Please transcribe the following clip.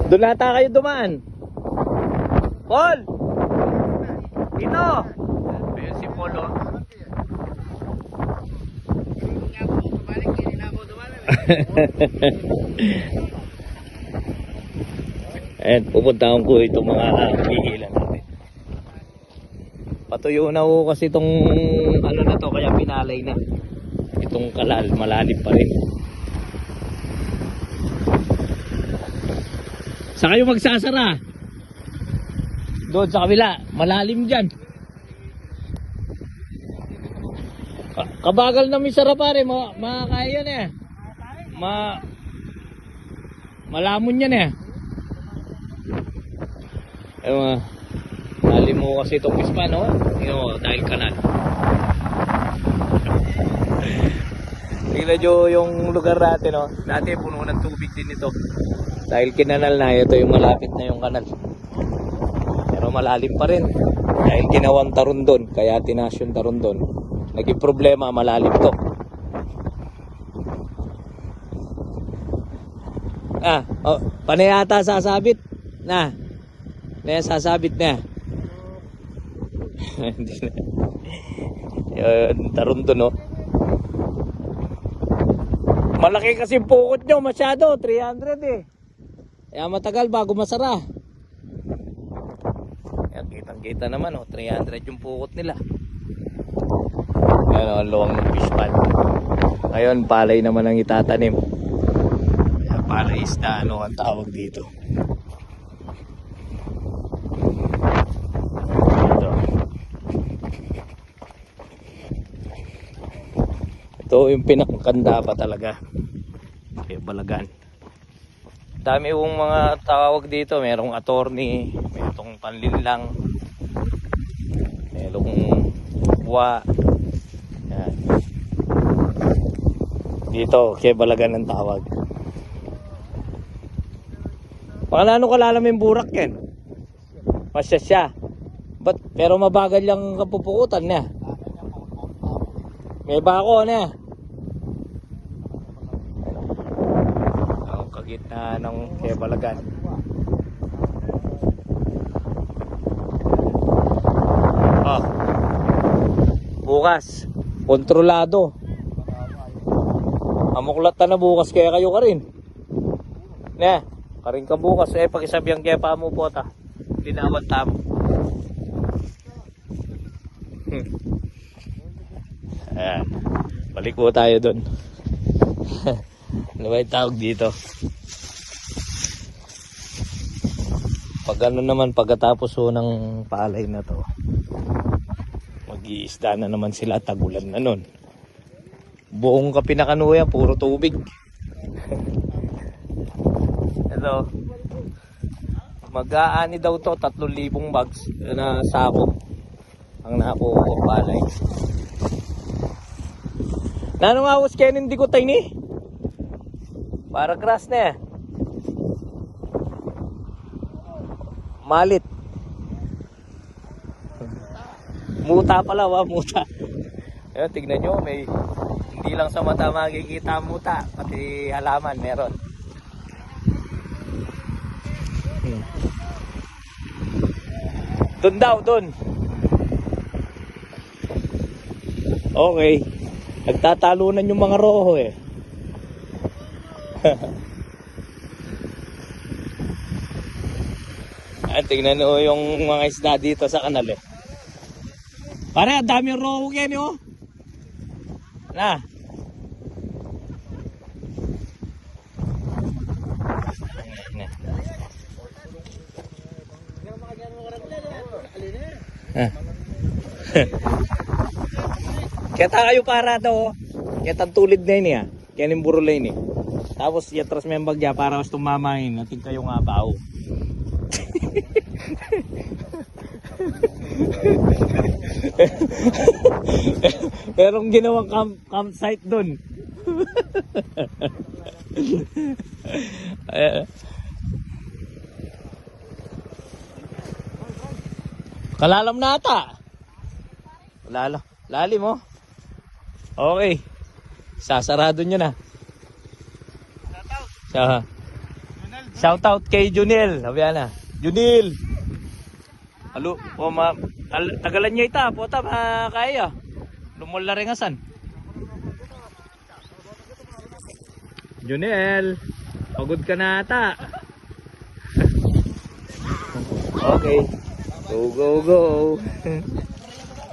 Doon nata kayo dumaan. Paul! Dito! Ayun si Paul, oh. Ayan, pupuntahan ko itong mga hihila natin. Patuyo na ko kasi itong ano na to, kaya pinalay na. Itong kalal, malalim pa rin. Saan kayo magsasara? Doon sa kabila, malalim dyan. Kabagal na may sara pare, makakaya yan eh. Malamon yan eh. Ayun, lalim mo kasi itong pispa, no? Yun, dahil kanal. Tingnan nyo yung lugar natin, no? Dati puno ng tubig din ito. Dahil kinanal na, ito yung malapit na yung kanal. Pero malalim pa rin. Dahil ginawang Tarundon, kaya tinaas yung Tarundon. Naging problema, malalim to. Panay ata sasabit. Na sasabit na. Hindi na. Yun, Tarundon, no? Malaki kasi pukot nyo, masyado, 300 eh. Kaya matagal bago masara. Yan, kitang-kita naman, oh, 300 yung pukot nila. Yan, oh, luwang ng fish pond. Ngayon, palay naman ang itatanim. Yan, palay isda, ano ang tawag dito. Ito yung pinakaganda pa talaga. Kaya Balagan. Dami yung mga tawag dito. Merong attorney, merong panlinlang, merong wa. Yan. Dito, kaya Balagan ang tawag. Ano kalalam yung burak yan? Masya siya. Pero mabagal yung kapupukutan niya. May bako na. Ang kagitna ng kaya Balagan. Bukas kontrolado. Amuklat na bukas kaya kayo ka rin. Ne, karin ka bukas pakisabihan kaya pa mo po ta. Linawan tamo. Ayan. Balik po tayo dun. Ano ba yung tawag dito? Pag ano naman, pagkatapos ng palay na to, mag-iisda na naman sila, tagulan na nun. Buong Kapinakanuya, puro tubig. Ito, mag-aani daw to, 3,000 bags na sako ang nakuha ko palay. Nano nga was kayo hindi ko tayo ni? Para grass na eh. Malit. Muta pala, muta. Ayun, tignan nyo, may hindi lang sa mata makikita ang muta, pati halaman meron. Doon daw, doon. Okay. Nagtatalunan yung mga roho eh. Tingnan nyo yung mga isda dito sa kanal eh. Para dami yung roho yan eh oh. Na. Kaya kayo para to, kaya tulid na yun eh. Kaya yung burulay ni. Tapos yatras may bagya para mas tumamain. Natin kayo nga bao. Merong ginawang campsite dun. Kalalam na ata. Lalim mo. Okay. Sasarado nyo na. Shoutout kay Junil. Sabi na. Junil! Alo, tagalan niya ita. Puta, kaya. Lumol na rin asan. Junil! Pagod ka na ata. Okay. Go, go, go.